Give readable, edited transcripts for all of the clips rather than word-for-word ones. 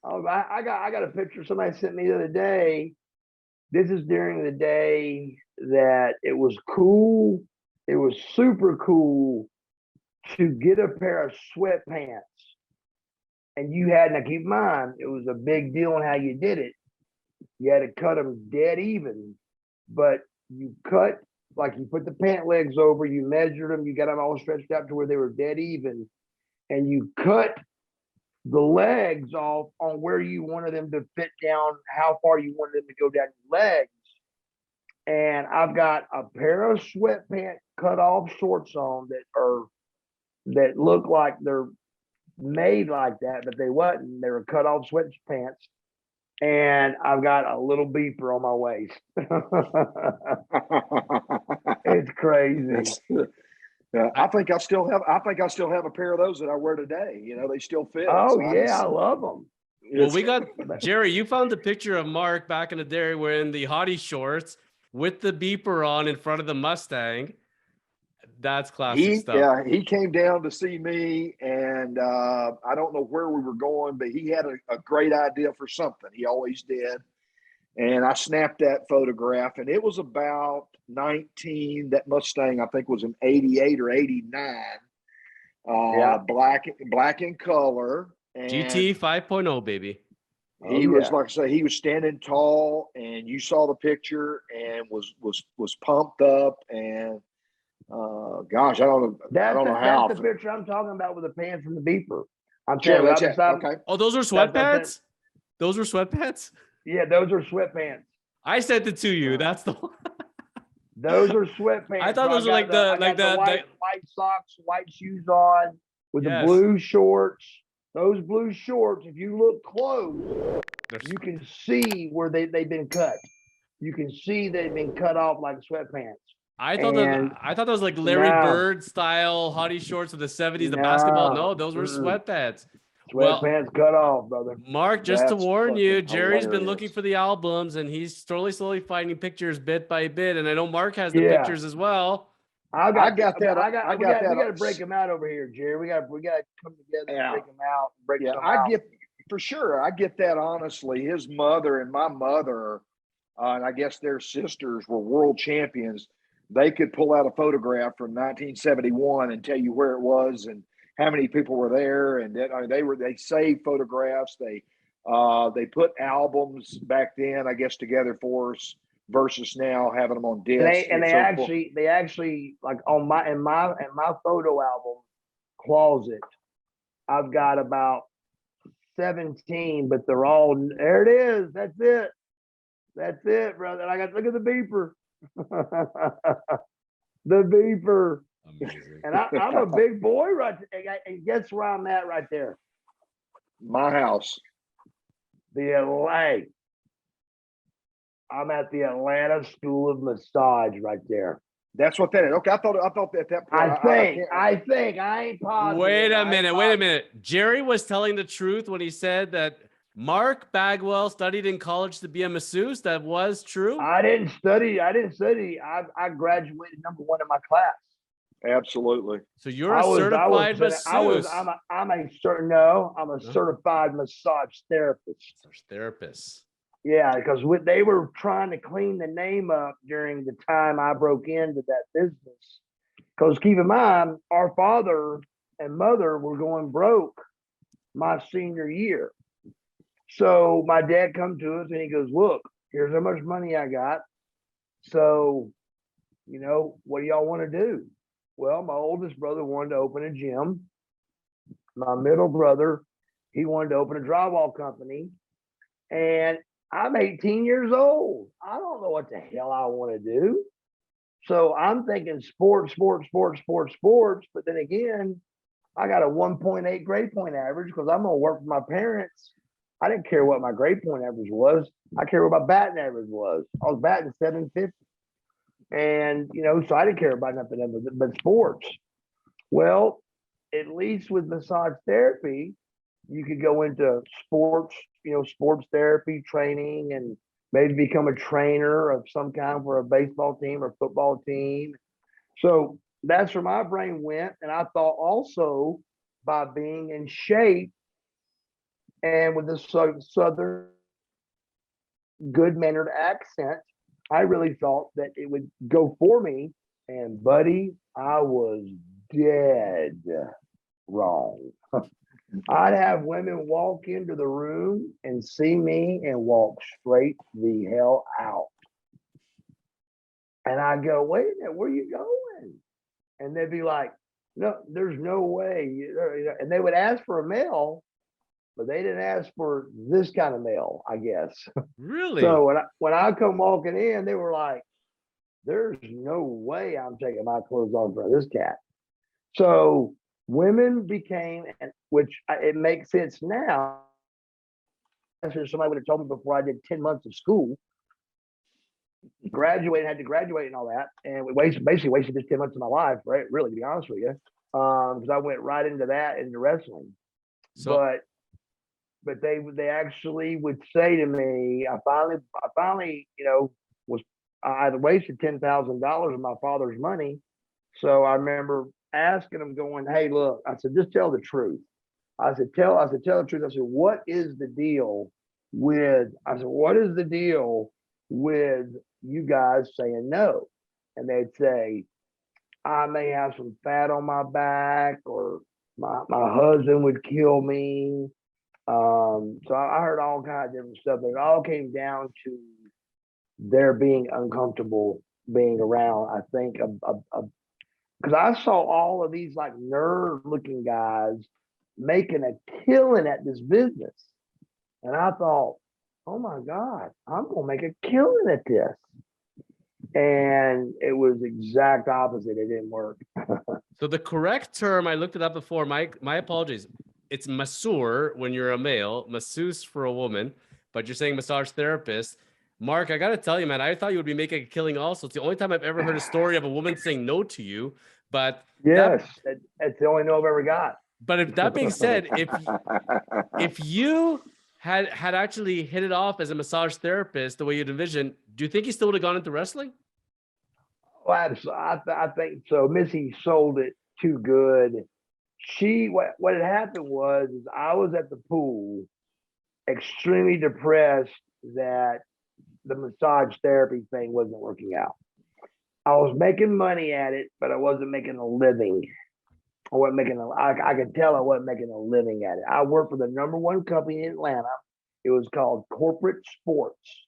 Oh, I got a picture somebody sent me the other day. This is during the day that it was cool. It was super cool to get a pair of sweatpants. And you had, now keep in mind, it was a big deal on how you did it. You had to cut them dead even, but you cut, like you put the pant legs over, you measured them, you got them all stretched out to where they were dead even, and you cut the legs off on where you wanted them to fit down, how far you wanted them to go down your legs. And I've got a pair of sweatpant cut off shorts on that look like they're made like that, but they wasn't. They were cut off sweatpants. And I've got a little beeper on my waist. It's crazy. I think I still have. I think I still have a pair of those that I wear today. You know, they still fit. Oh so yeah, I love them. Well, we got Jerry. You found the picture of Marc back in the day wearing the hottie shorts with the beeper on in front of the Mustang. That's classic stuff. Yeah, he came down to see me, and I don't know where we were going, but he had a great idea for something. He always did. And I snapped that photograph, and it was about 19. That Mustang, I think, was an 88 or 89. Yeah. Black in color. And GT 5.0, baby. He was, like I say, he was standing tall, and you saw the picture and was pumped up. And gosh, I don't know. I don't know how. That's the picture I'm talking about with the pants and the beeper. I'm telling you, okay. Oh, those are sweatpants? Those were sweatpants? Yeah, those are sweatpants. I sent it to you. That's the one. Those are sweatpants. I thought those were like the white socks, white shoes on with the blue shorts. Those blue shorts, if you look close, you can see where they've been cut. You can see they've been cut off like sweatpants. I thought that was like Larry Bird style hottie shorts of the 70s, the basketball. No, those were sweatpants. Sweatpants cut off, brother. Marc, just to warn you, Jerry's been looking for the albums, and he's slowly finding pictures bit by bit. And I know Marc has the pictures as well. I got that. We got to break them out over here, Jerry. We got to come together and break them out. I get that. Honestly, his mother and my mother, and I guess their sisters were world champions. They could pull out a photograph from 1971 and tell you where it was and how many people were there. And they saved photographs. They put albums back then, I guess, together for us versus now having them on disc. They actually like in my photo album closet, I've got about 17, but they're all, there it is. That's it, brother. And I got, look at the beeper. The beeper. Amazing. And I'm a big boy right there. And guess where I'm at right there? My house. The LA. I'm at the Atlanta School of Massage right there. That's what that is. Okay, I thought at that point. I think I ain't positive. Wait a minute. Jerry was telling the truth when he said that Marc Bagwell studied in college to be a masseuse. That was true. I didn't study. I graduated number 1 in my class. Absolutely. So you're a certified masseuse. I'm a certified massage therapist. Yeah, because they were trying to clean the name up during the time I broke into that business. Because keep in mind, our father and mother were going broke my senior year. So my dad come to us and he goes, look, here's how much money I got. So, what do y'all want to do? Well, my oldest brother wanted to open a gym. My middle brother, he wanted to open a drywall company. And I'm 18 years old. I don't know what the hell I want to do. So I'm thinking sports. But then again, I got a 1.8 grade point average because I'm going to work for my parents. I didn't care what my grade point average was. I cared what my batting average was. I was batting 750. And, so I didn't care about nothing but sports. Well, at least with massage therapy, you could go into sports, sports therapy training and maybe become a trainer of some kind for a baseball team or football team. So that's where my brain went. And I thought also by being in shape And with this southern good-mannered accent, I really thought that it would go for me. And buddy, I was dead wrong. I'd have women walk into the room and see me and walk straight the hell out. And I go, wait a minute, where are you going? And they'd be like, no, there's no way. And they would ask for a male, but they didn't ask for this kind of male, I guess. Really? So when I come walking in, they were like, there's no way I'm taking my clothes off for this cat. So women became, which it makes sense now. Somebody would have told me before I did 10 months of school, had to graduate and all that. And we basically wasted just 10 months of my life, right? Really, to be honest with you. Because I went right into wrestling. So, But they actually would say to me, I finally, I had wasted $10,000 of my father's money. So I remember asking them, going, hey, look, I said, just tell the truth. I said, tell the truth. I said, what is the deal with you guys saying no? And they'd say, I may have some fat on my back, or my husband would kill me. So I heard all kinds of different stuff, but it all came down to their being uncomfortable being around, I think, because I saw all of these like nerd looking guys making a killing at this business. And I thought, oh my God, I'm going to make a killing at this. And it was exact opposite. It didn't work. so the correct term, I looked it up before. My apologies. It's masseur when you're a male, masseuse for a woman, but you're saying massage therapist. Marc, I got to tell you, man, I thought you would be making a killing also. It's the only time I've ever heard a story of a woman saying no to you. But yes, that's the only no I've ever got. But if that being said, if you had actually hit it off as a massage therapist the way you'd envision, do you think you still would have gone into wrestling? Well, I think so. Missy sold it too good. What had happened was I was at the pool, extremely depressed that the massage therapy thing wasn't working out. I was making money at it, but I wasn't making a living. I could tell I wasn't making a living at it. I worked for the #1 company in Atlanta. It was called Corporate Sports.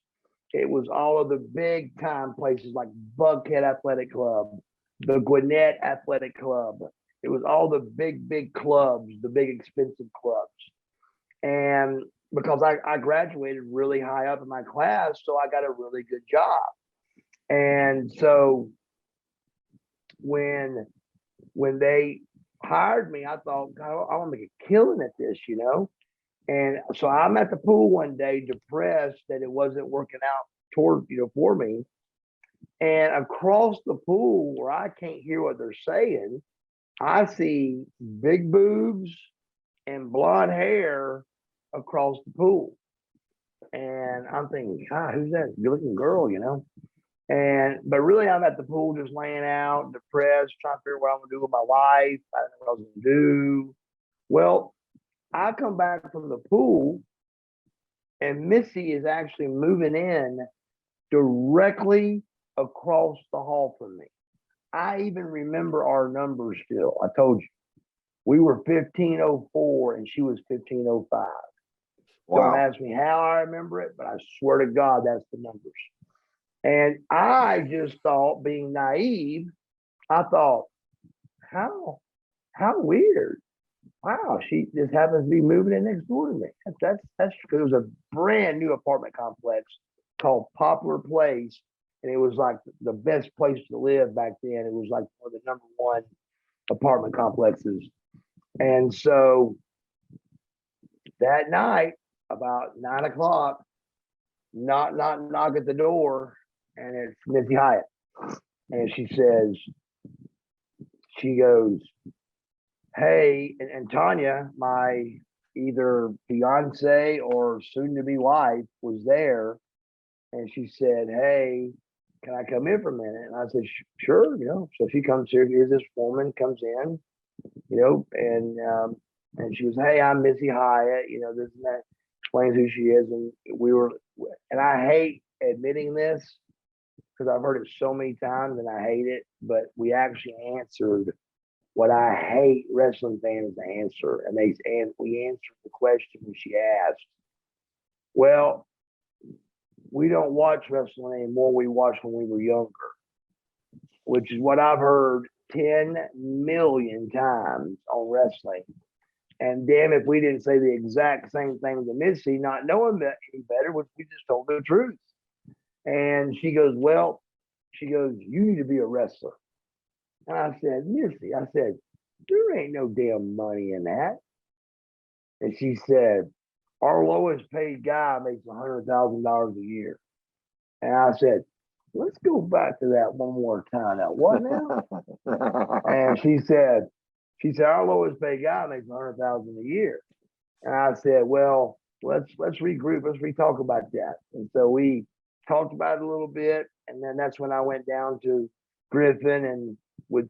It was all of the big time places like Buckhead Athletic Club, the Gwinnett Athletic Club. It was all the big clubs, the big expensive clubs. And because I graduated really high up in my class, so I got a really good job. And so when they hired me, I thought, God, I want to make a killing at this, And so I'm at the pool one day, depressed that it wasn't working out for me. And across the pool, where I can't hear what they're saying, I see big boobs and blonde hair across the pool. And I'm thinking, God, who's that good-looking girl, But really, I'm at the pool just laying out, depressed, trying to figure out what I'm going to do with my life. I don't know what I was going to do. Well, I come back from the pool, and Missy is actually moving in directly across the hall from me. I even remember our numbers still. I told you. We were 1504 and she was 1505. Wow. Don't ask me how I remember it, but I swear to God, that's the numbers. And I just thought, being naive, I thought, how weird. Wow, she just happens to be moving in next door to me. That's it was a brand new apartment complex called Poplar Place. And it was like the best place to live back then. It was like one of the #1 apartment complexes. And so that night, about 9 o'clock, knock at the door, and it's Missy Hyatt. And she goes, hey, and Tanya, my either fiance or soon to be wife, was there. And she said, hey, can I come in for a minute? And I said, sure, So she comes here. Here's this woman comes in, and she was, hey, I'm Missy Hyatt, this and that. explains who she is, and and I hate admitting this because I've heard it so many times and I hate it, but we actually answered what I hate wrestling fans to answer, and we answered the question she asked. Well, we don't watch wrestling anymore. We watched when we were younger, which is what I've heard 10 million times on wrestling. And damn if we didn't say the exact same thing to Missy, not knowing that any better, which we just told the truth. And she goes, well, you need to be a wrestler. And I said, Missy, there ain't no damn money in that. And she said, our lowest paid guy makes $100,000 a year. And I said, let's go back to that one more time. Now, what now? And she said, our lowest paid guy makes $100,000 a year. And I said, well, let's regroup. Let's re-talk about that. And so we talked about it a little bit. And then that's when I went down to Griffin and with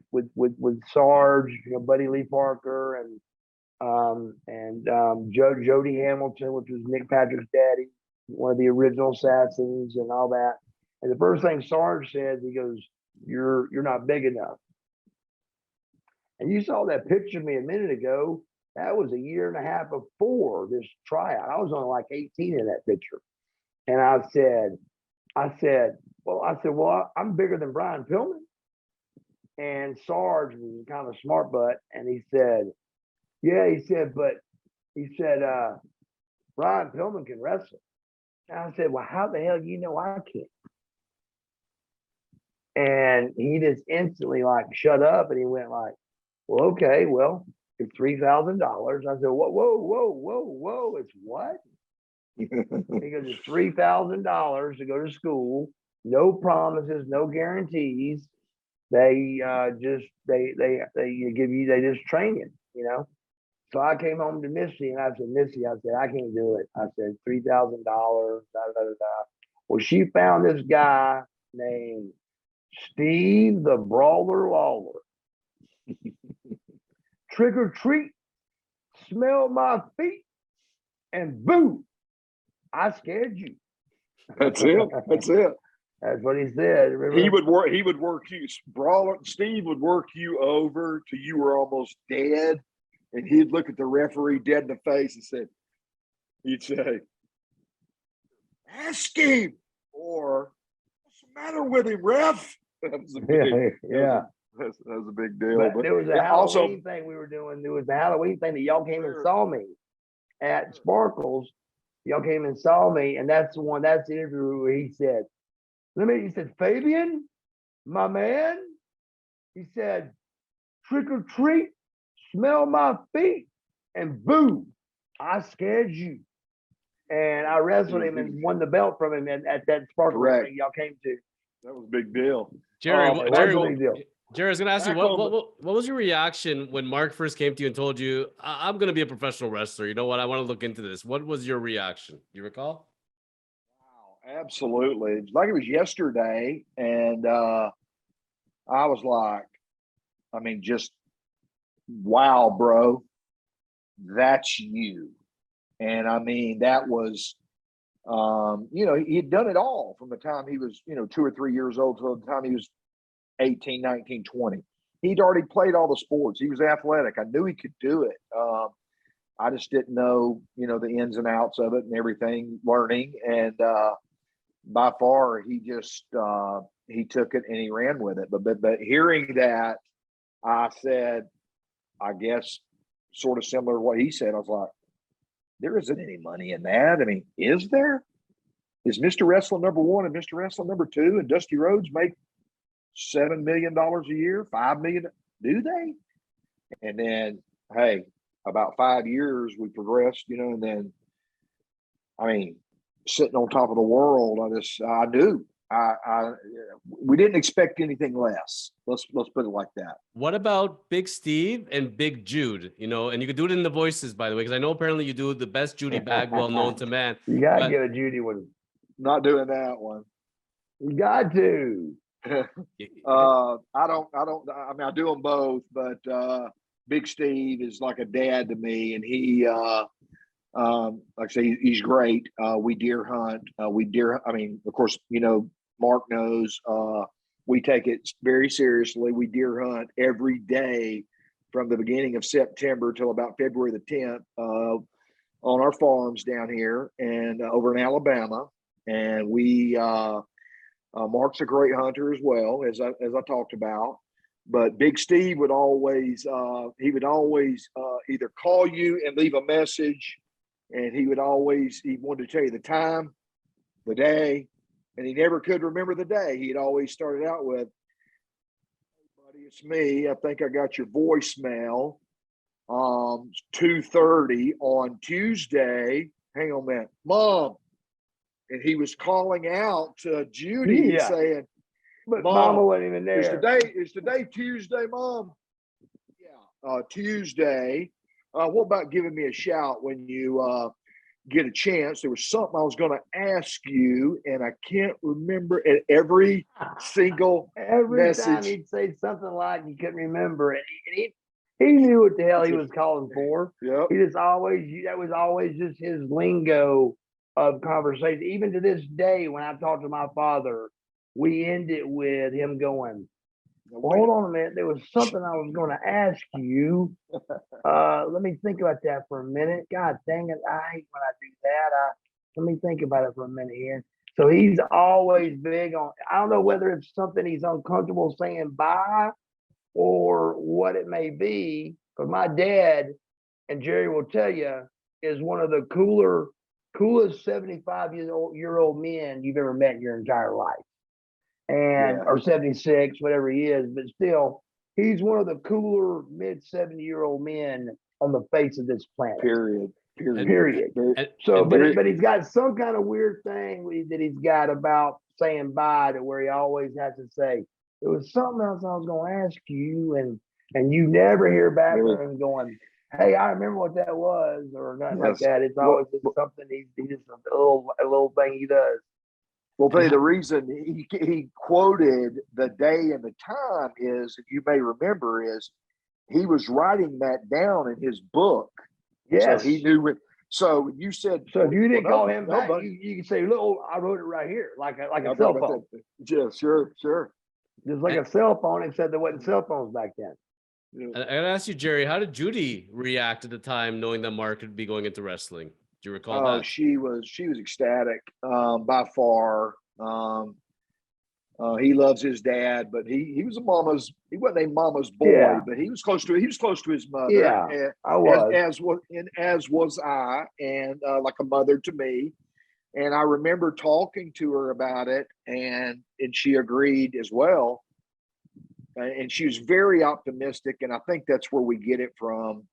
Sarge, Buddy Lee Parker and Jody Hamilton, which was Nick Patrick's daddy, one of the original assassins and all that. And the first thing Sarge said, he goes, you're not big enough. And you saw that picture of me a minute ago. That was a year and a half before this tryout. I was only like 18 in that picture. And I said, well, I'm bigger than Brian Pillman. And Sarge was kind of a smart butt. And he said, Brian Pillman can wrestle. And I said, well, how the hell do you know I can't? And he just instantly like shut up and he went like, well, okay, well, it's $3,000. I said, whoa, it's what? He goes, it's $3,000 to go to school, no promises, no guarantees. They just train you, you know. So I came home to Missy and I said, Missy, I can't do it. I said, $3,000, da, da, da, da. Well, she found this guy named Steve the Brawler Lawler. Trick or treat, smell my feet, and boom, I scared you. That's it. That's what he said. Remember? He would work you. Brawler Steve would work you over till you were almost dead, and he'd look at the referee dead in the face and he'd say, ask him, or what's the matter with him, ref? That was a big, yeah. That was a big deal. But there was a Halloween thing we were doing. There was the Halloween thing that y'all came and saw me at Sparkles. Y'all came and saw me, and that's the interview where he said, Fabian, my man, he said, trick or treat, smell my feet, and boom, I scared you. And I wrestled him and won the belt from him at that Sparkles thing y'all came to. That was a big deal. Jerry, Jerry, I was going to ask you, Back what was your reaction when Marc first came to you and told you, I'm going to be a professional wrestler? You know what? I want to look into this. What was your reaction? You recall? Wow, absolutely. It's like it was yesterday. And I was like, just, wow, bro, that's you. And that was, he'd done it all from the time he was, 2 or 3 years old till the time he was 18, 19, 20. He'd already played all the sports. He was athletic. I knew he could do it. I just didn't know, the ins and outs of it and everything, learning. And by far, he just, he took it and he ran with it. But hearing that, I said, I guess, sort of similar to what he said. I was like, there isn't any money in that. Is there? Is Mr. Wrestling #1 and Mr. Wrestling #2 and Dusty Rhodes make $7 million a year, $5 million? Do they? And then, hey, about 5 years we progressed, and then, sitting on top of the world, I knew. We didn't expect anything less. Let's put it like that. What about Big Steve and Big Jude? And you could do it in the voices, by the way, because I know apparently you do the best Judy Bagwell known to man. You gotta get a Judy one. Not doing that one. You got to. I do them both, but Big Steve is like a dad to me, and he Like I say, he's great. We deer hunt. I mean, of course, Marc knows. We take it very seriously. We deer hunt every day from the beginning of September till about February the 10th on our farms down here and over in Alabama. And Marc's a great hunter as well, as I talked about. But Big Steve would always either call you and leave a message, and he wanted to tell you the time, the day, and he never could remember the day. He'd always started out with, "Hey buddy, it's me. I think I got your voicemail. 2:30 on Tuesday. Hang on a minute, Mom." And he was calling out to Judy saying, but "Mom, Mama wasn't even there. Is today Tuesday, Mom?" "Yeah, Tuesday. What about giving me a shout when you get a chance? There was something I was going to ask you, and I can't remember it." Every single message. Time he'd say something like he couldn't remember it. He knew what the hell he was calling for. Yep. That was always just his lingo of conversation. Even to this day, when I talk to my father, we end it with him going, "Well, hold on a minute. There was something I was going to ask you. Let me think about that for a minute. God dang it. I hate when I do that. Let me think about it for a minute here." So he's always big on, I don't know whether it's something he's uncomfortable saying bye or what it may be, but my dad, and Jerry will tell you, is one of the coolest 75-year-old men you've ever met in your entire life. And or 76, whatever he is, but still, he's one of the cooler mid-70-year-old men on the face of this planet. Period. But he's got some kind of weird thing that he's got about saying bye, to where he always has to say, "There was something else I was going to ask you," and you never hear back from him going, "Hey, I remember what that was," or nothing like that. It's always just something he just a little thing he does. Well, tell you the reason he quoted the day and the time is, if you may remember, is he was writing that down in his book. Yes. So he knew it. So you said, so if you didn't call him back, you can say, "Look, I wrote it right here," like a cell phone. Yeah, sure. Just like a cell phone, except there wasn't cell phones back then. I gotta ask you, Jerry, how did Judy react at the time, knowing that Marc would be going into wrestling? Do you recall that? She was ecstatic, by far. He loves his dad, but he wasn't a mama's boy, but he was close to his mother. Yeah, I was. As was I, and like a mother to me. And I remember talking to her about it, and she agreed as well. And she was very optimistic, and I think that's where we get it from.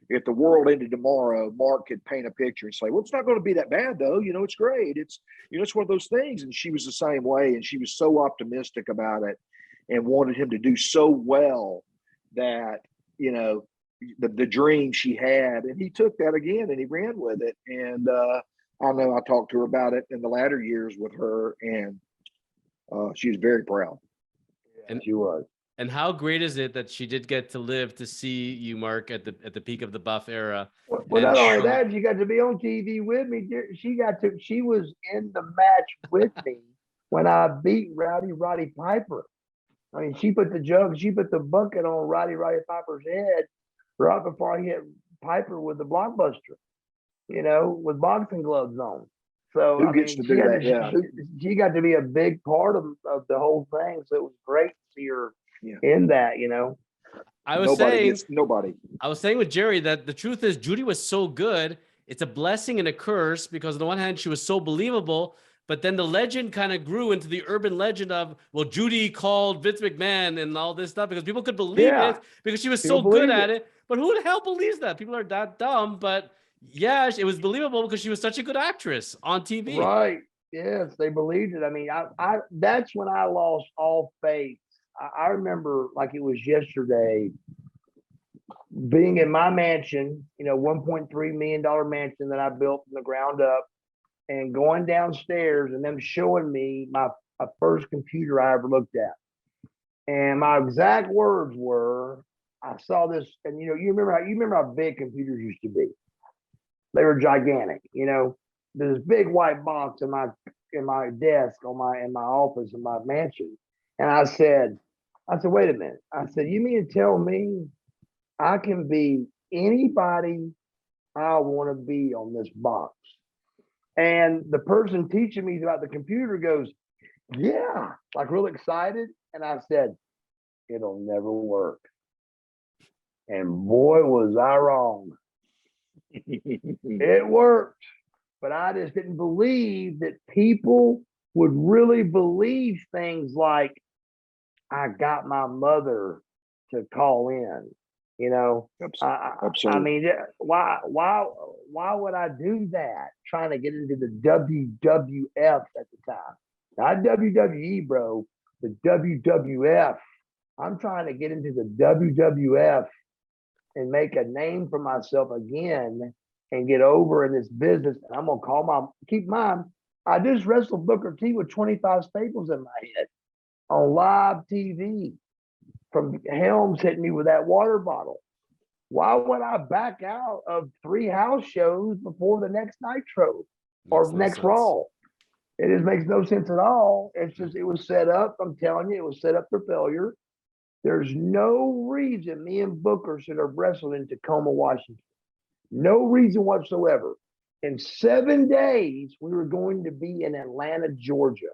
If the world ended tomorrow, Marc could paint a picture and say, "Well, it's not going to be that bad, though. It's great. It's one of those things." And she was the same way, and she was so optimistic about it, and wanted him to do so well that the dream she had. And he took that again, and he ran with it. And I know I talked to her about it in the latter years with her, and she was very proud. And she was. And how great is it that she did get to live to see you, Marc, at the peak of the Buff era? Well, not only that, she got to be on TV with me. She was in the match with me when I beat Roddy Piper. I mean, she put the bucket on Roddy Piper's head right before I hit Piper with the blockbuster, with boxing gloves on. So who gets to do that? Yeah, she got to be a big part of the whole thing. So it was great to see her in that. I was saying with Jerry that the truth is Judy was so good. It's a blessing and a curse, because on the one hand, she was so believable, but then the legend kind of grew into the urban legend of, well, Judy called Vince McMahon and all this stuff, because people could believe it because she was so good at it. But who the hell believes that? People are that dumb. But yeah, it was believable because she was such a good actress on TV. Right. Yes, they believed it. I mean, I that's when I lost all faith. I remember like it was yesterday, being in my mansion, $1.3 million mansion that I built from the ground up, and going downstairs and them showing me my first computer I ever looked at. And my exact words were, I saw this, and you remember how big computers used to be. They were gigantic, There's this big white box in my desk in my office in my mansion. And I said, wait a minute. I said, you mean to tell me I can be anybody I want to be on this box? And the person teaching me about the computer goes, yeah, like real excited. And I said, it'll never work. And boy, was I wrong. It worked, but I just didn't believe that people would really believe things like, I got my mother to call in, I mean, why would I do that? Trying to get into the WWF at the time, not WWE, bro, the WWF. I'm trying to get into the WWF and make a name for myself again and get over in this business. And I'm gonna keep in mind, I just wrestled Booker T with 25 staples in my head on live TV from Helms hitting me with that water bottle. Why would I back out of 3 house shows before the next Nitro or next Raw? It just makes no sense at all. It's just, it was set up. I'm telling you, it was set up for failure. There's no reason me and Booker should have wrestled in Tacoma, Washington. No reason whatsoever. In 7 days, we were going to be in Atlanta, Georgia.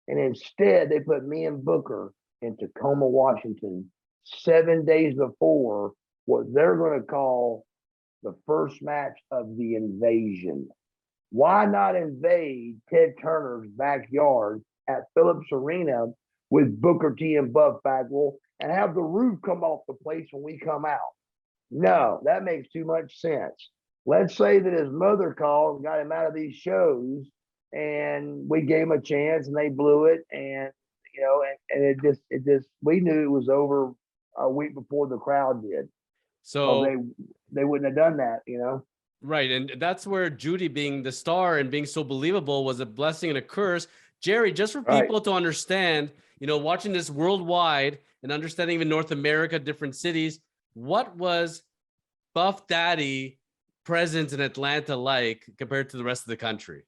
And instead, they put me and Booker in Tacoma, Washington, 7 days before what they're going to call the first match of the invasion. Why not invade Ted Turner's backyard at Phillips Arena with Booker T and Buff Bagwell and have the roof come off the place when we come out? No, that makes too much sense. Let's say that his mother called and got him out of these shows, and we gave him a chance and they blew it, and it just we knew it was over a week before the crowd did. So they wouldn't have done that, Right, and that's where Judy being the star and being so believable was a blessing and a curse. Jerry, just for people to understand, watching this worldwide and understanding even North America, different cities, what was Buff Daddy presence in Atlanta like compared to the rest of the country?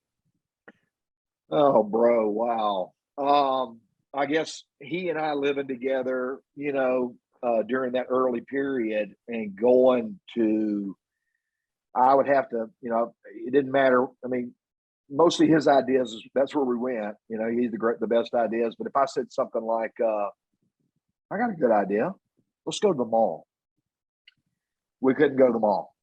Oh, bro, wow. I guess he and I living together, during that early period and going to, I would have to, it didn't matter. I mean, mostly his ideas, that's where we went. He's the best ideas. But if I said something like, I got a good idea, let's go to the mall. We couldn't go to the mall.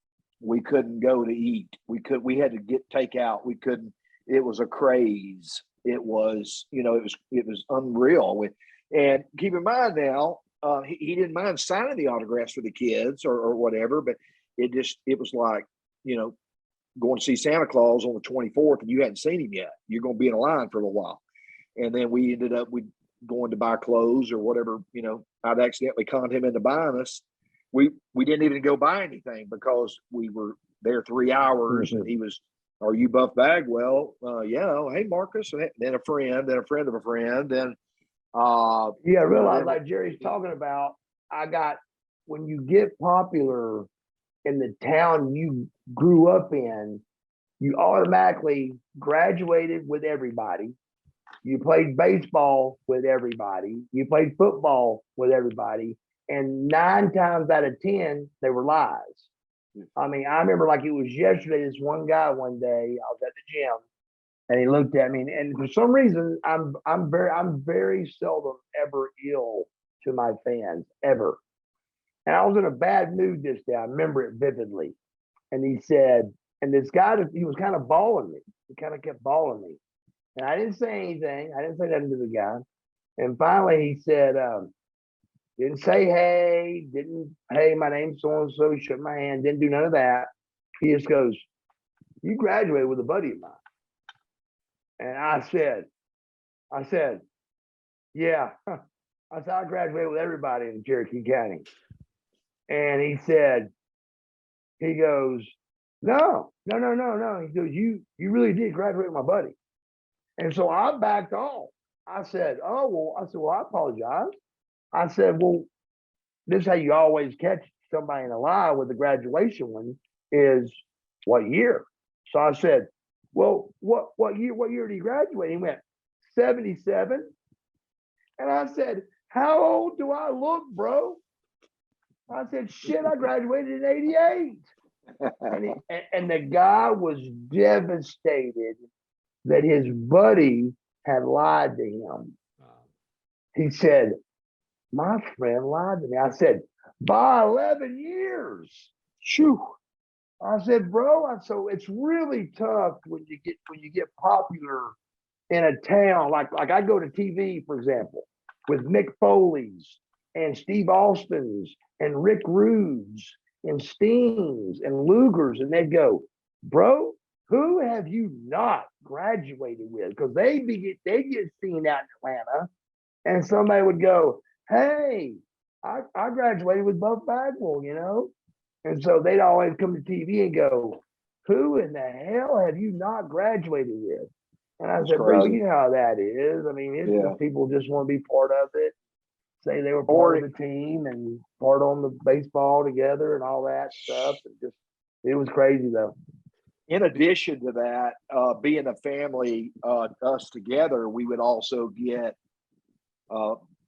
We couldn't go to eat. We had to get takeout. We couldn't. It was a craze. It was, it was unreal. And keep in mind now, he didn't mind signing the autographs for the kids or whatever, but it was like, going to see Santa Claus on the 24th and you hadn't seen him yet. You're going to be in a line for a little while. And then we ended up going to buy clothes or whatever, I'd accidentally conned him into buying us. We didn't even go buy anything because we were there 3 hours and he was, are you Buff Bagwell? Yeah. Hey, Marcus. And then a friend of a friend. Then, realize like Jerry's talking about, when you get popular in the town you grew up in, you automatically graduated with everybody. You played baseball with everybody. You played football with everybody. And 9 times out of 10, they were lies. I mean, I remember like it was yesterday, this one guy one day, I was at the gym and he looked at me and for some reason, I'm very seldom ever ill to my fans, ever. And I was in a bad mood this day. I remember it vividly. And he said, and this guy, he was kind of balling me. He kind of kept balling me. And I didn't say anything. I didn't say nothing to the guy. And finally he said, didn't say, hey, my name's so-and-so. He shook my hand, didn't do none of that. He just goes, you graduated with a buddy of mine. And I said, yeah. I said, I graduated with everybody in Cherokee County. And he goes, no. He goes, you really did graduate with my buddy. And so I backed off. I said, well, I apologize. I said, well, this is how you always catch somebody in a lie with the graduation one is what year? So I said, well, what year did he graduate? He went, 77. And I said, how old do I look, bro? I said, shit, I graduated in 88. And the guy was devastated that his buddy had lied to him. He said, my friend lied to me. I said, by 11 years. Shoo. I said, bro, so it's really tough when you get popular in a town. Like I go to TV, for example, with Mick Foley's and Steve Austin's and Rick Rude's and Steen's and Luger's, and they'd go, bro, who have you not graduated with? Because they get seen out in Atlanta, and somebody would go, hey, I graduated with Buff Bagwell, you know? And so they'd always come to TV and go, who in the hell have you not graduated with? And I said, bro, you know how that is. I mean, it's just people just want to be part of it, say they were part of the team and part on the baseball together and all that stuff. It was crazy though. In addition to that, being a family, us together, we would also get,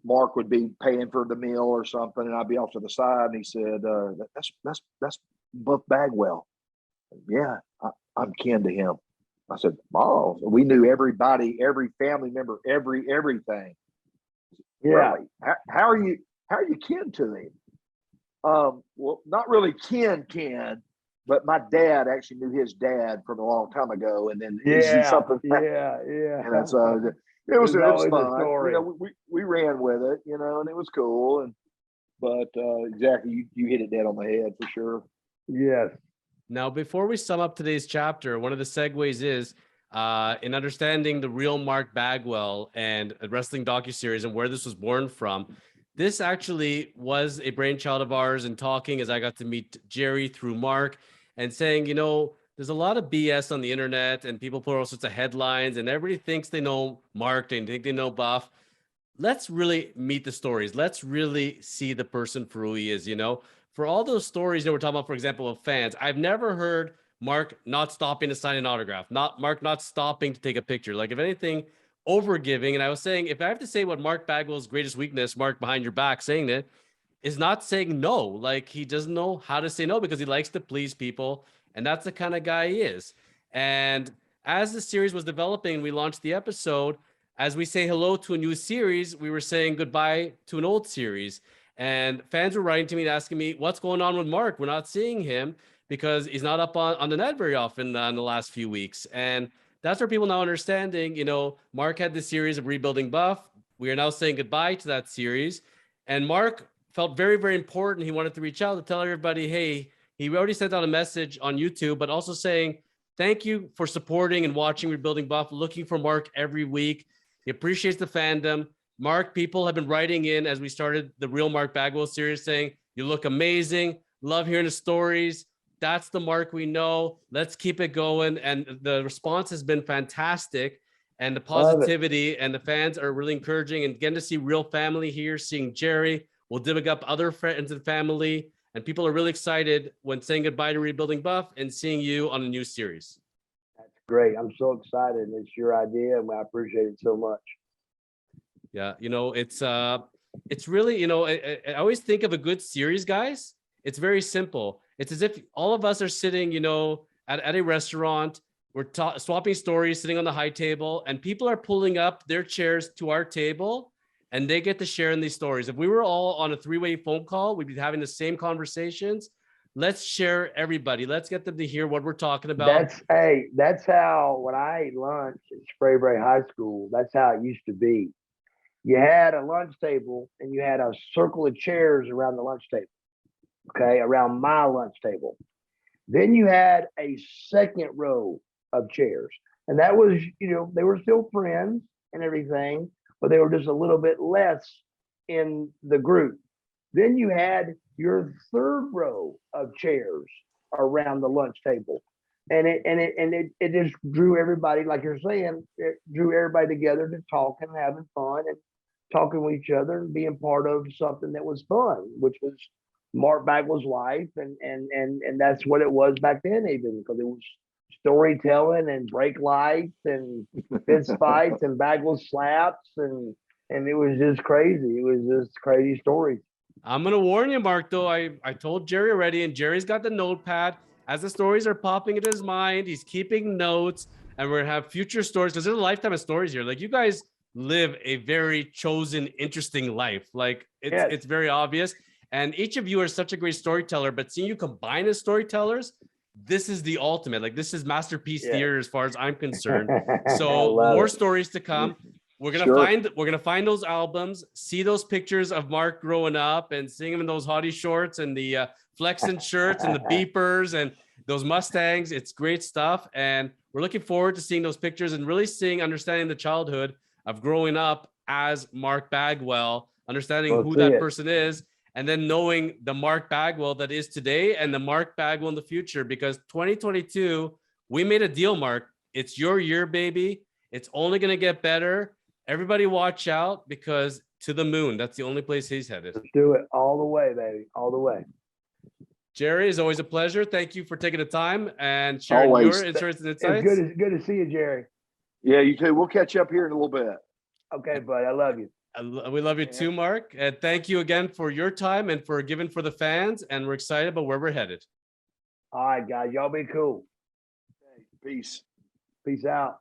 Marc would be paying for the meal or something, and I'd be off to the side, and he said, that's Buff Bagwell. Yeah, I'm kin to him. I said, oh, we knew everybody, every family member, everything. Yeah. Really? How are you kin to him? Well, not really kin, but my dad actually knew his dad from a long time ago, and then something. Yeah. And that's it was fun. You know, we ran with it, you know, and it was cool. But exactly, you hit it dead on the head for sure. Yes. Now, before we sum up today's chapter, one of the segues is in understanding the real Marc Bagwell and a wrestling docuseries and where this was born from. This actually was a brainchild of ours, and talking as I got to meet Jerry through Marc and saying, you know, there's a lot of BS on the internet and people put all sorts of headlines and everybody thinks they know Marc, they think they know Buff. Let's really meet the stories. Let's really see the person for who he is, you know? For all those stories that we're talking about, for example, of fans, I've never heard Marc not stopping to sign an autograph, Marc not stopping to take a picture. Like, if anything, overgiving. And I was saying, if I have to say what Marc Bagwell's greatest weakness, Marc behind your back saying that, is not saying no. Like, he doesn't know how to say no because he likes to please people. And that's the kind of guy he is. And as the series was developing, we launched the episode. As we say hello to a new series, we were saying goodbye to an old series. And fans were writing to me and asking me, what's going on with Marc? We're not seeing him because he's not up on the net very often in the last few weeks. And that's where people now understanding, you know, Marc had this series of Rebuilding Buff. We are now saying goodbye to that series. And Marc felt very, very important. He wanted to reach out to tell everybody, hey, he already sent out a message on YouTube, but also saying, thank you for supporting and watching Rebuilding Buff, looking for Marc every week. He appreciates the fandom. Marc, people have been writing in as we started the Real Marc Bagwell series saying, you look amazing. Love hearing the stories. That's the Marc we know. Let's keep it going. And the response has been fantastic. And the positivity and the fans are really encouraging, and getting to see real family here, seeing Jerry. We'll dig up other friends and family. And people are really excited when saying goodbye to Rebuilding Buff and seeing you on a new series. That's great. I'm so excited. It's your idea, and I appreciate it so much. Yeah, you know, it's really, you know, I always think of a good series, guys. It's very simple. It's as if all of us are sitting, you know, at a restaurant. We're swapping stories, sitting on the high table, and people are pulling up their chairs to our table, and they get to share in these stories. If we were all on a three-way phone call, we'd be having the same conversations. Let's share everybody. Let's get them to hear what we're talking about. That's how, when I ate lunch at Sprayberry High School, that's how it used to be. You had a lunch table and you had a circle of chairs around the lunch table, okay, around my lunch table. Then you had a second row of chairs. And that was, you know, they were still friends and everything, but they were just a little bit less in the group. Then you had your third row of chairs around the lunch table. And it just drew everybody, like you're saying, it drew everybody together to talk and having fun and talking with each other and being part of something that was fun, which was Marc Bagwell's wife, and that's what it was back then, even because it was storytelling and brake lights and fist fights and Bagwell slaps and it was just crazy. It was just crazy stories. I'm gonna warn you, Marc. Though I told Jerry already, and Jerry's got the notepad. As the stories are popping into his mind, he's keeping notes, and we're gonna have future stories because there's a lifetime of stories here. Like you guys live a very chosen, interesting life. Like it's very obvious. And each of you are such a great storyteller, but seeing you combine as storytellers, this is the ultimate. Like this is masterpiece theater as far as I'm concerned. So more stories to come. We're gonna find those albums, see those pictures of Marc growing up and seeing him in those hottie shorts and the flexing shirts and the beepers and those Mustangs. It's great stuff. And we're looking forward to seeing those pictures and really understanding the childhood of growing up as Marc Bagwell, understanding who that person is, and then knowing the Marc Bagwell that is today and the Marc Bagwell in the future, because 2022, we made a deal, Marc. It's your year, baby. It's only going to get better. Everybody watch out, because to the moon, that's the only place he's headed. Let's do it all the way, baby. All the way. Jerry, it's always a pleasure. Thank you for taking the time and sharing your insights and insights. It's good to see you, Jerry. Yeah, you too. We'll catch up here in a little bit. Okay, bud. I love you. We love you too, Marc. And thank you again for your time and for giving for the fans. And we're excited about where we're headed. All right, guys. Y'all be cool. Peace. Peace out.